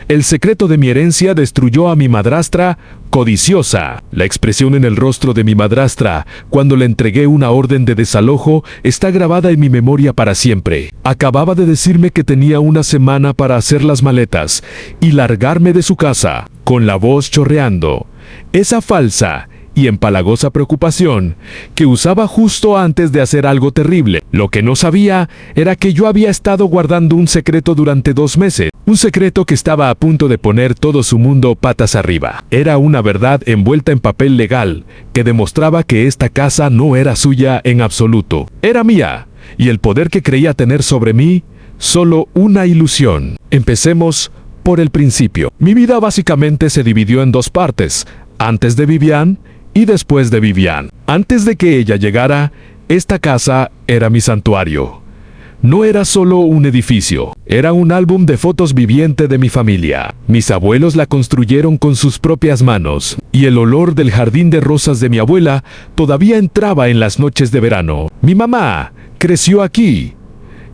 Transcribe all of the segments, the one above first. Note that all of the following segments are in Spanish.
El secreto de mi herencia destruyó a mi madrastra codiciosa. La expresión en el rostro de mi madrastra cuando le entregué una orden de desalojo está grabada en mi memoria para siempre. Acababa de decirme que tenía una semana para hacer las maletas y largarme de su casa, con la voz chorreando. Esa falsa y empalagosa preocupación que usaba justo antes de hacer algo terrible. Lo que no sabía era que yo había estado guardando un secreto durante 2 meses. Un secreto que estaba a punto de poner todo su mundo patas arriba. Era una verdad envuelta en papel legal que demostraba que esta casa no era suya en absoluto. Era mía, y el poder que creía tener sobre mí, solo una ilusión. Empecemos por el principio. Mi vida básicamente se dividió en 2 partes, antes de Vivian y después de Vivian. Antes de que ella llegara, esta casa era mi santuario. No era solo un edificio, era un álbum de fotos viviente de mi familia. Mis abuelos la construyeron con sus propias manos, y el olor del jardín de rosas de mi abuela todavía entraba en las noches de verano. Mi mamá creció aquí.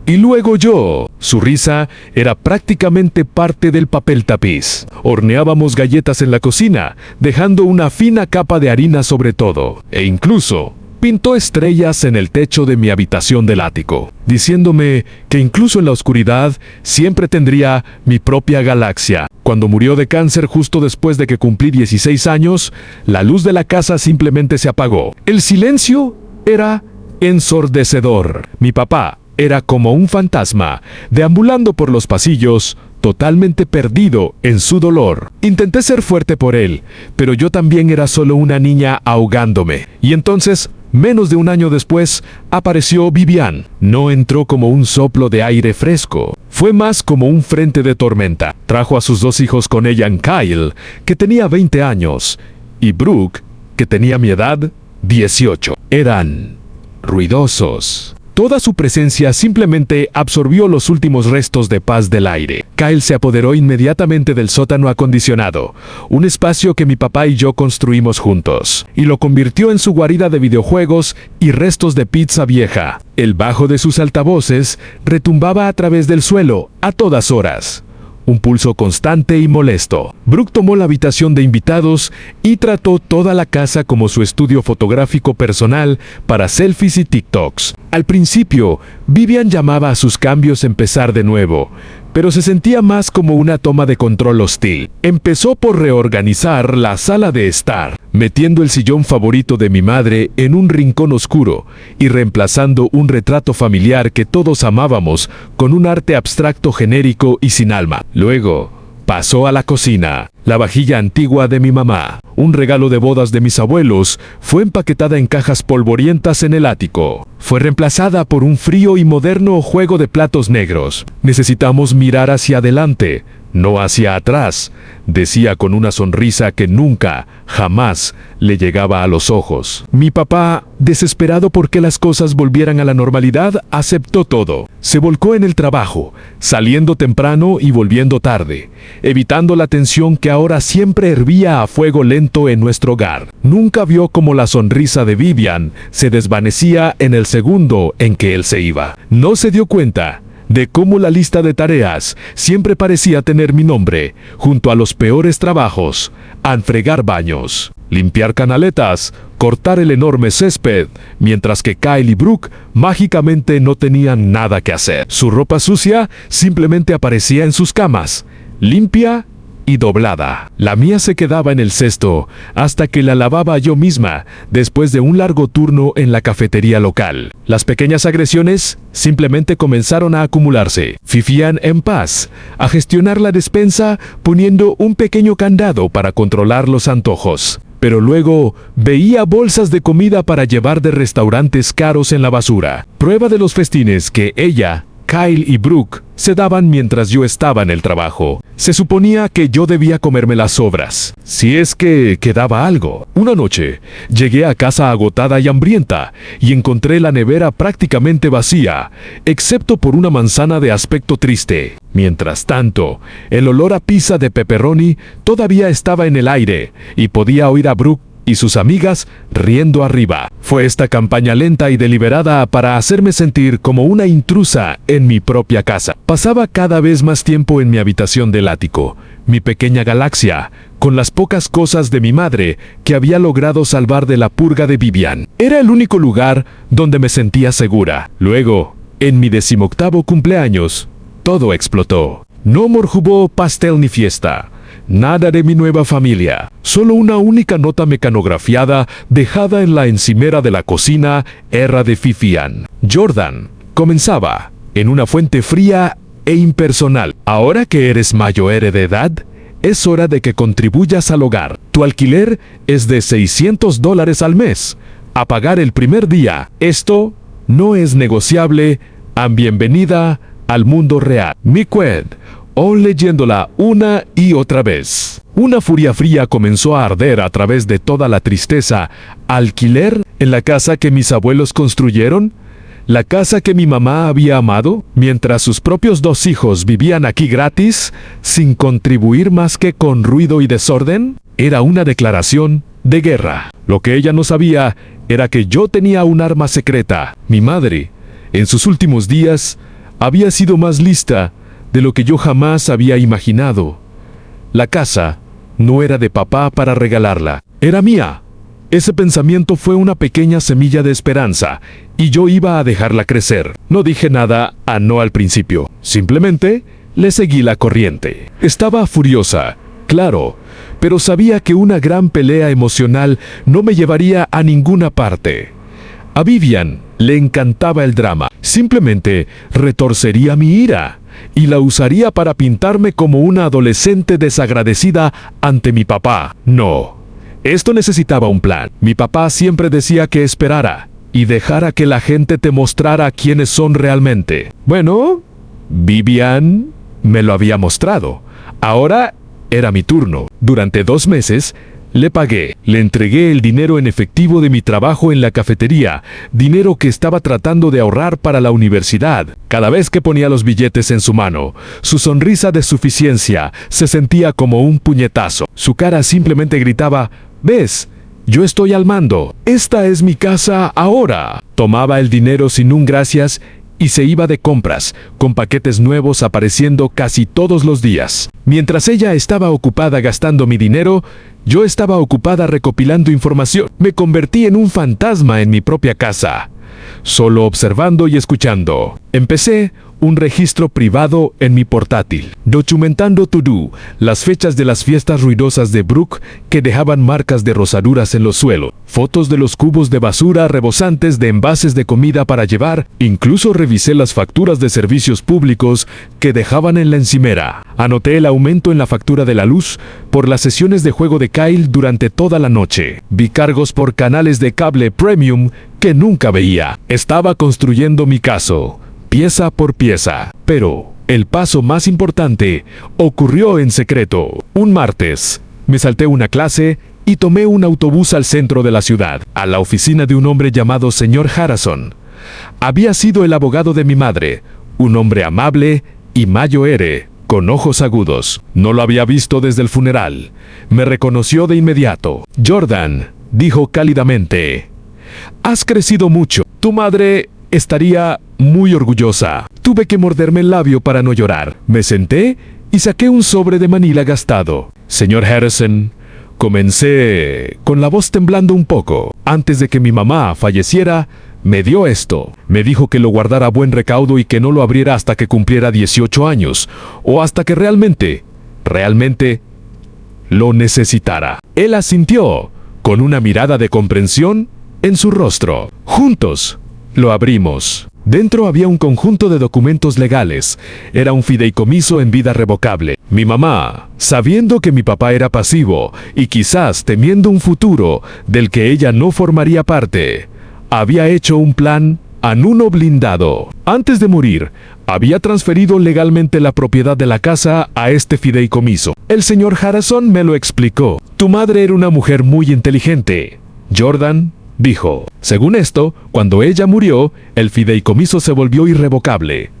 Y luego yo. Su risa era prácticamente parte del papel tapiz. Horneábamos galletas en la cocina, dejando una fina capa de harina sobre todo. E incluso pintó estrellas en el techo de mi habitación del ático, diciéndome que incluso en la oscuridad siempre tendría mi propia galaxia. Cuando murió de cáncer justo después de que cumplí 16 años, la luz de la casa simplemente se apagó. El silencio era ensordecedor. Mi papá era como un fantasma, deambulando por los pasillos, totalmente perdido en su dolor. Intenté ser fuerte por él, pero yo también era solo una niña ahogándome. Y entonces, menos de un año después, apareció Vivian. No entró como un soplo de aire fresco. Fue más como un frente de tormenta. Trajo a sus 2 hijos con ella, Kyle, que tenía 20 años, y Brooke, que tenía mi edad, 18. Eran ruidosos. Toda su presencia simplemente absorbió los últimos restos de paz del aire. Kyle se apoderó inmediatamente del sótano acondicionado, un espacio que mi papá y yo construimos juntos, y lo convirtió en su guarida de videojuegos y restos de pizza vieja. El bajo de sus altavoces retumbaba a través del suelo a todas horas. Un pulso constante y molesto. Brooke tomó la habitación de invitados y trató toda la casa como su estudio fotográfico personal para selfies y TikToks. Al principio, Vivian llamaba a sus cambios empezar de nuevo, pero se sentía más como una toma de control hostil. Empezó por reorganizar la sala de estar, metiendo el sillón favorito de mi madre en un rincón oscuro y reemplazando un retrato familiar que todos amábamos con un arte abstracto genérico y sin alma. Luego, pasó a la cocina. La vajilla antigua de mi mamá, un regalo de bodas de mis abuelos, fue empaquetada en cajas polvorientas en el ático. Fue reemplazada por un frío y moderno juego de platos negros. Necesitamos mirar hacia adelante, no hacia atrás, decía con una sonrisa que nunca, jamás, le llegaba a los ojos. Mi papá, desesperado porque las cosas volvieran a la normalidad, aceptó todo. Se volcó en el trabajo, saliendo temprano y volviendo tarde, evitando la tensión que ahora siempre hervía a fuego lento en nuestro hogar. Nunca vio cómo la sonrisa de Vivian se desvanecía en el segundo en que él se iba. No se dio cuenta de cómo la lista de tareas siempre parecía tener mi nombre, junto a los peores trabajos: fregar baños, limpiar canaletas, cortar el enorme césped, mientras que Kyle y Brooke mágicamente no tenían nada que hacer. Su ropa sucia simplemente aparecía en sus camas, limpia y doblada. La mía se quedaba en el cesto hasta que la lavaba yo misma después de un largo turno en la cafetería local. Las pequeñas agresiones simplemente comenzaron a acumularse. Vivian en paz, a gestionar la despensa poniendo un pequeño candado para controlar los antojos. Pero luego veía bolsas de comida para llevar de restaurantes caros en la basura. Prueba de los festines que ella, Kyle y Brooke se daban mientras yo estaba en el trabajo. Se suponía que yo debía comerme las sobras, si es que quedaba algo. Una noche, llegué a casa agotada y hambrienta, y encontré la nevera prácticamente vacía, excepto por una manzana de aspecto triste. Mientras tanto, el olor a pizza de pepperoni todavía estaba en el aire, y podía oír a Brooke y sus amigas riendo arriba. Fue esta campaña lenta y deliberada para hacerme sentir como una intrusa en mi propia casa. Pasaba cada vez más tiempo en mi habitación del ático, mi pequeña galaxia, con las pocas cosas de mi madre que había logrado salvar de la purga de Vivian. Era el único lugar donde me sentía segura. Luego, en mi 18º cumpleaños, todo explotó. No morjubó pastel ni fiesta. Nada de mi nueva familia. Solo una única nota mecanografiada dejada en la encimera de la cocina era de Vivian. Jordan comenzaba en una fuente fría e impersonal. Ahora que eres mayor de edad, es hora de que contribuyas al hogar. Tu alquiler es de $600 al mes. A pagar el primer día. Esto no es negociable. Bienvenida al mundo real. Miqued, leyéndola una y otra vez. Una furia fría comenzó a arder a través de toda la tristeza. ¿Alquiler en la casa que mis abuelos construyeron? ¿La casa que mi mamá había amado? Mientras sus propios 2 hijos vivían aquí gratis, sin contribuir más que con ruido y desorden. Era una declaración de guerra. Lo que ella no sabía era que yo tenía un arma secreta. Mi madre, en sus últimos días, había sido más lista de lo que yo jamás había imaginado. La casa no era de papá para regalarla, era mía. Ese pensamiento fue una pequeña semilla de esperanza, y yo iba a dejarla crecer. No dije nada no al principio, simplemente le seguí la corriente. Estaba furiosa, claro, pero sabía que una gran pelea emocional no me llevaría a ninguna parte. A Vivian le encantaba el drama. Simplemente retorcería mi ira y la usaría para pintarme como una adolescente desagradecida ante mi papá. No, esto necesitaba un plan. Mi papá siempre decía que esperara y dejara que la gente te mostrara quiénes son realmente. Bueno, Vivian me lo había mostrado. Ahora era mi turno. Durante 2 meses, le pagué. Le entregué el dinero en efectivo de mi trabajo en la cafetería, dinero que estaba tratando de ahorrar para la universidad. Cada vez que ponía los billetes en su mano, su sonrisa de suficiencia se sentía como un puñetazo. Su cara simplemente gritaba: «¿Ves? Yo estoy al mando. Esta es mi casa ahora». Tomaba el dinero sin un gracias y se iba de compras, con paquetes nuevos apareciendo casi todos los días. Mientras ella estaba ocupada gastando mi dinero, yo estaba ocupada recopilando información. Me convertí en un fantasma en mi propia casa, solo observando y escuchando. Empecé un registro privado en mi portátil, documentando todo, las fechas de las fiestas ruidosas de Brooke que dejaban marcas de rosaduras en los suelos, fotos de los cubos de basura rebosantes de envases de comida para llevar. Incluso revisé las facturas de servicios públicos que dejaban en la encimera. Anoté el aumento en la factura de la luz por las sesiones de juego de Kyle durante toda la noche. Vi cargos por canales de cable premium que nunca veía. Estaba construyendo mi caso, pieza por pieza. Pero el paso más importante ocurrió en secreto. Un martes, me salté una clase y tomé un autobús al centro de la ciudad, a la oficina de un hombre llamado señor Harrison. Había sido el abogado de mi madre, un hombre amable y mayor, con ojos agudos. No lo había visto desde el funeral. Me reconoció de inmediato. «Jordan», dijo cálidamente, «has crecido mucho. Tu madre estaría muy orgullosa». Tuve que morderme el labio para no llorar. Me senté y saqué un sobre de Manila gastado. «Señor Harrison», comencé con la voz temblando un poco. «Antes de que mi mamá falleciera, me dio esto. Me dijo que lo guardara a buen recaudo y que no lo abriera hasta que cumpliera 18 años, o hasta que realmente lo necesitara». Él asintió, con una mirada de comprensión en su rostro. Juntos lo abrimos. Dentro había un conjunto de documentos legales. Era un fideicomiso en vida revocable. Mi mamá, sabiendo que mi papá era pasivo y quizás temiendo un futuro del que ella no formaría parte, había hecho un plan anuno blindado. Antes de morir, había transferido legalmente la propiedad de la casa a este fideicomiso. El señor Harrison me lo explicó. «Tu madre era una mujer muy inteligente, Jordan», dijo. «Según esto, cuando ella murió, el fideicomiso se volvió irrevocable.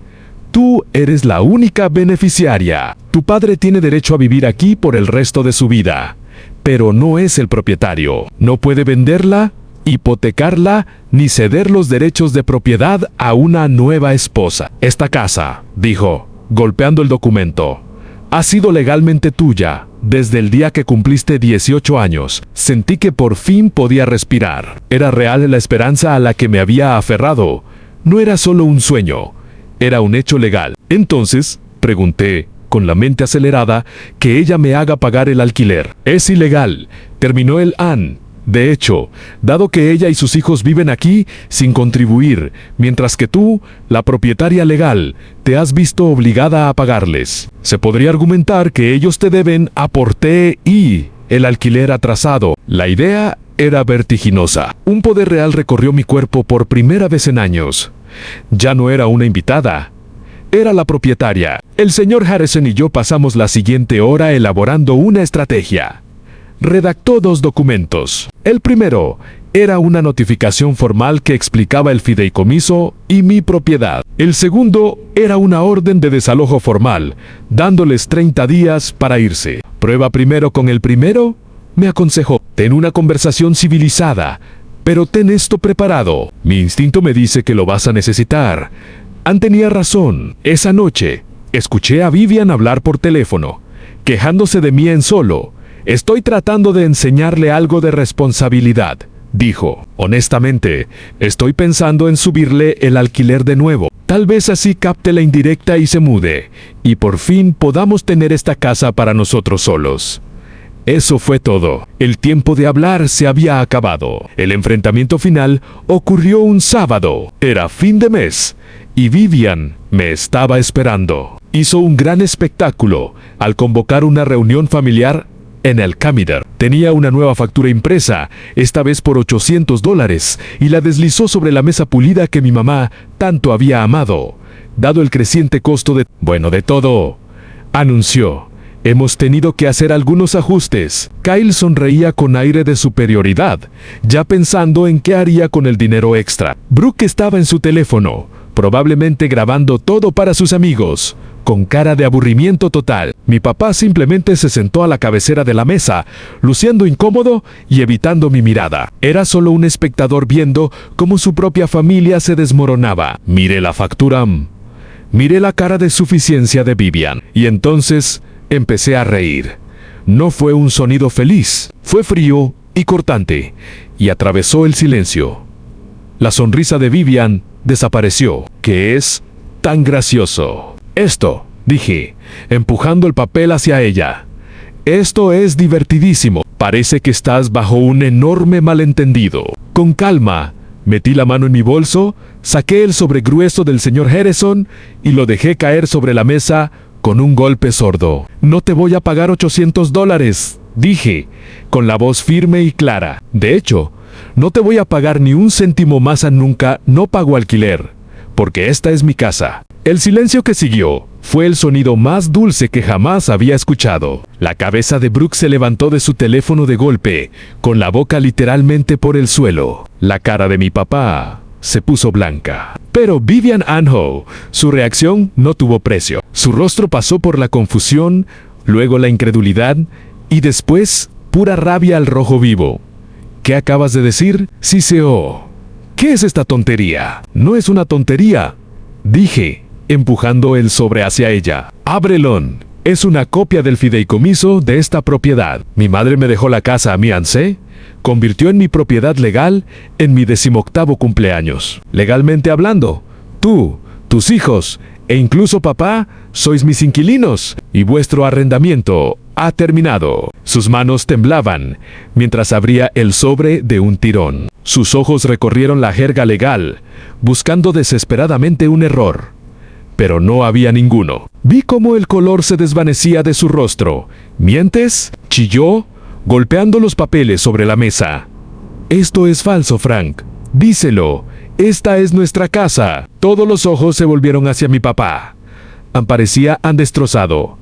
Tú eres la única beneficiaria. Tu padre tiene derecho a vivir aquí por el resto de su vida, pero no es el propietario. No puede venderla hipotecarla ni ceder los derechos de propiedad a una nueva esposa. Esta casa, dijo, golpeando el documento, ha sido legalmente tuya desde el día que cumpliste 18 años. Sentí que por fin podía respirar. Era real la esperanza a la que me había aferrado. No era solo un sueño, era un hecho legal. Entonces, pregunté, con la mente acelerada, que ella me haga pagar el alquiler. Es ilegal, terminó el Ann. De hecho, dado que ella y sus hijos viven aquí sin contribuir, mientras que tú, la propietaria legal, te has visto obligada a pagarles. Se podría argumentar que ellos te deben aporte y el alquiler atrasado. La idea era vertiginosa. Un poder real recorrió mi cuerpo por primera vez en años. Ya no era una invitada. Era la propietaria. El señor Harrison y yo pasamos la siguiente hora elaborando una estrategia. Redactó 2 documentos. El primero era una notificación formal que explicaba el fideicomiso y mi propiedad. El segundo era una orden de desalojo formal, dándoles 30 días para irse. ¿Prueba primero con el primero? Me aconsejó. Ten una conversación civilizada, pero ten esto preparado. Mi instinto me dice que lo vas a necesitar. Ann tenía razón. Esa noche, escuché a Vivian hablar por teléfono, quejándose de mí en solo. Estoy tratando de enseñarle algo de responsabilidad, dijo. Honestamente, estoy pensando en subirle el alquiler de nuevo. Tal vez así capte la indirecta y se mude, y por fin podamos tener esta casa para nosotros solos. Eso fue todo. El tiempo de hablar se había acabado. El enfrentamiento final ocurrió un sábado. Era fin de mes, y Vivian me estaba esperando. Hizo un gran espectáculo al convocar una reunión familiar en el Camden. Tenía una nueva factura impresa, esta vez por $800, y la deslizó sobre la mesa pulida que mi mamá tanto había amado. Dado el creciente costo de todo, anunció. Hemos tenido que hacer algunos ajustes. Kyle sonreía con aire de superioridad, ya pensando en qué haría con el dinero extra. Brooke estaba en su teléfono, probablemente grabando todo para sus amigos, con cara de aburrimiento total. Mi papá simplemente se sentó a la cabecera de la mesa, luciendo incómodo y evitando mi mirada. Era solo un espectador viendo cómo su propia familia se desmoronaba. Miré la factura. Miré la cara de suficiencia de Vivian. Y entonces empecé a reír. No fue un sonido feliz, fue frío y cortante, y atravesó el silencio. La sonrisa de Vivian desapareció. ¿Qué es tan gracioso? Esto, dije, empujando el papel hacia ella. Esto es divertidísimo. Parece que estás bajo un enorme malentendido. Con calma, metí la mano en mi bolso, saqué el sobregrueso del señor Harrison y lo dejé caer sobre la mesa con un golpe sordo. No te voy a pagar $800, dije, con la voz firme y clara. De hecho, no te voy a pagar ni un céntimo más a nunca. No pago alquiler, porque esta es mi casa. El silencio que siguió fue el sonido más dulce que jamás había escuchado. La cabeza de Brooke se levantó de su teléfono de golpe, con la boca literalmente por el suelo. La cara de mi papá se puso blanca. Pero Vivian Anho, su reacción no tuvo precio. Su rostro pasó por la confusión, luego la incredulidad y después pura rabia al rojo vivo. ¿Qué acabas de decir? Siseó. ¿Qué es esta tontería? No es una tontería, dije, empujando el sobre hacia ella. Ábrelo. Es una copia del fideicomiso de esta propiedad. Mi madre me dejó la casa a mí, Anse. Convirtió en mi propiedad legal en mi 18º cumpleaños. Legalmente hablando, tú, tus hijos e incluso papá sois mis inquilinos y vuestro arrendamiento ha terminado. Sus manos temblaban mientras abría el sobre de un tirón. Sus ojos recorrieron la jerga legal, buscando desesperadamente un error. Pero no había ninguno. Vi cómo el color se desvanecía de su rostro. ¿Mientes?, chilló, golpeando los papeles sobre la mesa. Esto es falso, Frank. Díselo. Esta es nuestra casa. Todos los ojos se volvieron hacia mi papá. Parecía destrozado.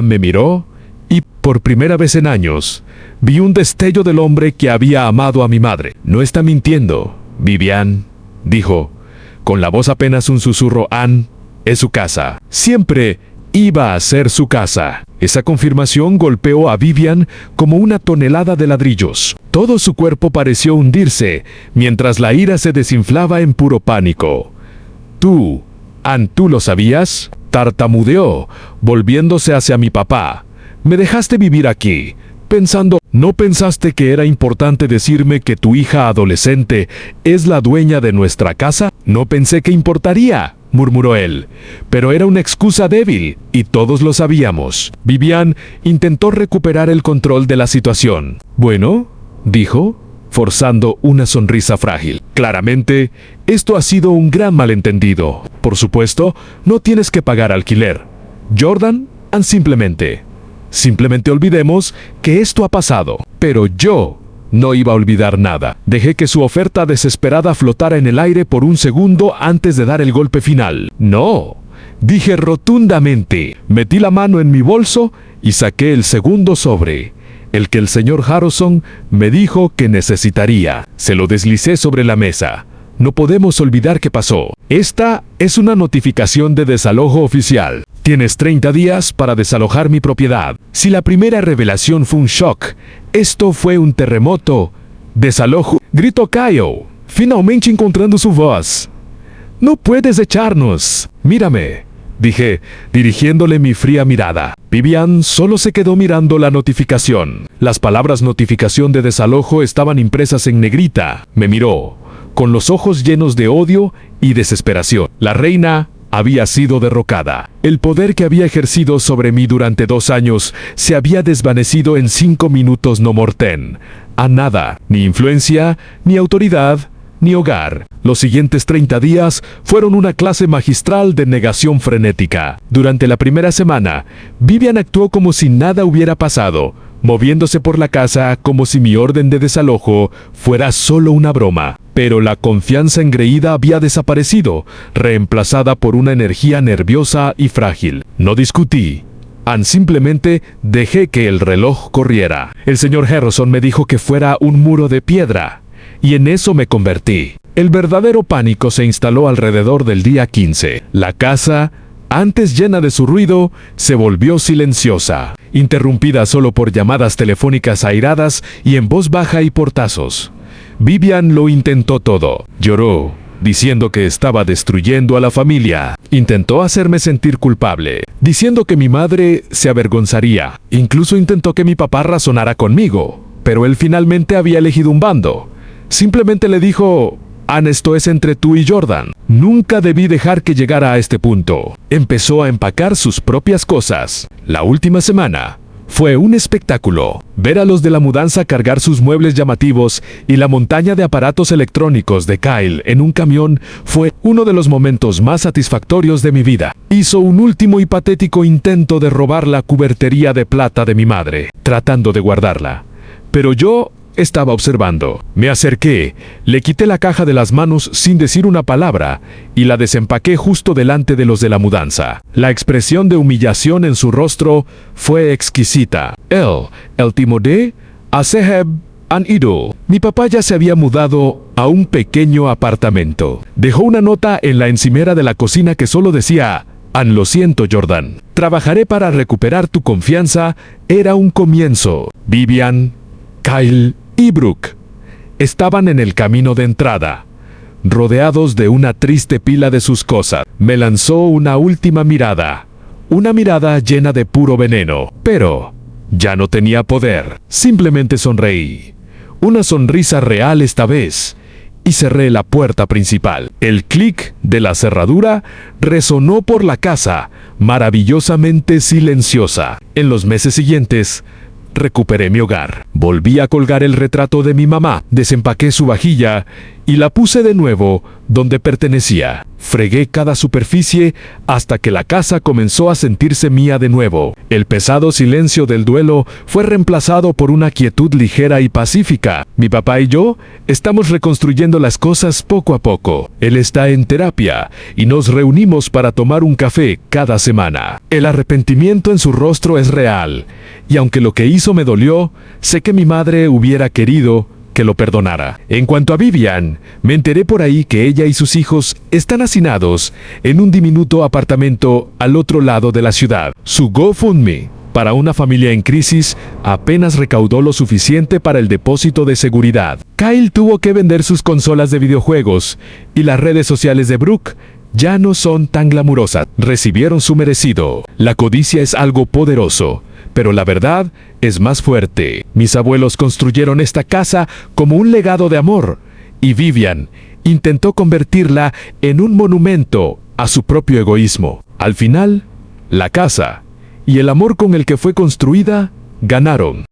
Me miró y, por primera vez en años, vi un destello del hombre que había amado a mi madre. No está mintiendo, Vivian, dijo, con la voz apenas un susurro. Ann es su casa. Siempre iba a ser su casa. Esa confirmación golpeó a Vivian como una tonelada de ladrillos. Todo su cuerpo pareció hundirse, mientras la ira se desinflaba en puro pánico. ¿Tú lo sabías?, tartamudeó, volviéndose hacia mi papá. Me dejaste vivir aquí, pensando, ¿no pensaste que era importante decirme que tu hija adolescente es la dueña de nuestra casa? No pensé que importaría, murmuró él, pero era una excusa débil, y todos lo sabíamos. Vivian intentó recuperar el control de la situación. Bueno, dijo, forzando una sonrisa frágil. Claramente, esto ha sido un gran malentendido. Por supuesto, no tienes que pagar alquiler. Jordan, simplemente olvidemos que esto ha pasado. Pero yo no iba a olvidar nada. Dejé que su oferta desesperada flotara en el aire por un segundo antes de dar el golpe final. No, dije rotundamente. Metí la mano en mi bolso y saqué el segundo sobre, el que el señor Harrison me dijo que necesitaría. Se lo deslicé sobre la mesa. No podemos olvidar qué pasó. Esta es una notificación de desalojo oficial. Tienes 30 días para desalojar mi propiedad. Si la primera revelación fue un shock, esto fue un terremoto. Desalojo, gritó Kyle, finalmente encontrando su voz. No puedes echarnos. Mírame, dije, dirigiéndole mi fría mirada. Vivian solo se quedó mirando la notificación. Las palabras notificación de desalojo estaban impresas en negrita. Me miró, con los ojos llenos de odio y desesperación. La reina había sido derrocada. El poder que había ejercido sobre mí durante 2 años se había desvanecido en 5 minutos no morten. A nada, ni influencia, ni autoridad, ni hogar. Los siguientes 30 días fueron una clase magistral de negación frenética. Durante la primera semana, Vivian actuó como si nada hubiera pasado, moviéndose por la casa como si mi orden de desalojo fuera solo una broma. Pero la confianza engreída había desaparecido, reemplazada por una energía nerviosa y frágil. No discutí. Simplemente dejé que el reloj corriera. El señor Harrison me dijo que fuera un muro de piedra, y en eso me convertí. El verdadero pánico se instaló alrededor del día 15. La casa, antes llena de su ruido, se volvió silenciosa, interrumpida solo por llamadas telefónicas airadas y en voz baja y portazos. Vivian lo intentó todo. Lloró, diciendo que estaba destruyendo a la familia. Intentó hacerme sentir culpable, diciendo que mi madre se avergonzaría. Incluso intentó que mi papá razonara conmigo, pero él finalmente había elegido un bando. Simplemente le dijo, esto es entre tú y Jordan. Nunca debí dejar que llegara a este punto. Empezó a empacar sus propias cosas. La última semana fue un espectáculo. Ver a los de la mudanza cargar sus muebles llamativos y la montaña de aparatos electrónicos de Kyle en un camión fue uno de los momentos más satisfactorios de mi vida. Hizo un último y patético intento de robar la cubertería de plata de mi madre, tratando de guardarla. Pero yo estaba observando. Me acerqué, le quité la caja de las manos sin decir una palabra y la desempaqué justo delante de los de la mudanza. La expresión de humillación en su rostro fue exquisita. El Timodé, Aseheb, han ido. Mi papá ya se había mudado a un pequeño apartamento. Dejó una nota en la encimera de la cocina que solo decía: lo siento, Jordan. Trabajaré para recuperar tu confianza. Era un comienzo. Vivian, Kyle y Brooke estaban en el camino de entrada, rodeados de una triste pila de sus cosas. Me lanzó una última mirada, una mirada llena de puro veneno, pero ya no tenía poder. Simplemente sonreí, una sonrisa real esta vez, y cerré la puerta principal. El clic de la cerradura resonó por la casa, maravillosamente silenciosa. En los meses siguientes, recuperé mi hogar. Volví a colgar el retrato de mi mamá, desempaqué su vajilla y la puse de nuevo donde pertenecía. Fregué cada superficie hasta que la casa comenzó a sentirse mía de nuevo. El pesado silencio del duelo fue reemplazado por una quietud ligera y pacífica. Mi papá y yo estamos reconstruyendo las cosas poco a poco. Él está en terapia y nos reunimos para tomar un café cada semana. El arrepentimiento en su rostro es real, y aunque lo que hizo me dolió, sé que mi madre hubiera querido que lo perdonara. En cuanto a Vivian, me enteré por ahí que ella y sus hijos están hacinados en un diminuto apartamento al otro lado de la ciudad. Su GoFundMe para una familia en crisis apenas recaudó lo suficiente para el depósito de seguridad. Kyle tuvo que vender sus consolas de videojuegos y las redes sociales de Brooke ya no son tan glamurosas. Recibieron su merecido. La codicia es algo poderoso, pero la verdad es más fuerte. Mis abuelos construyeron esta casa como un legado de amor, y Vivian intentó convertirla en un monumento a su propio egoísmo. Al final, la casa y el amor con el que fue construida ganaron.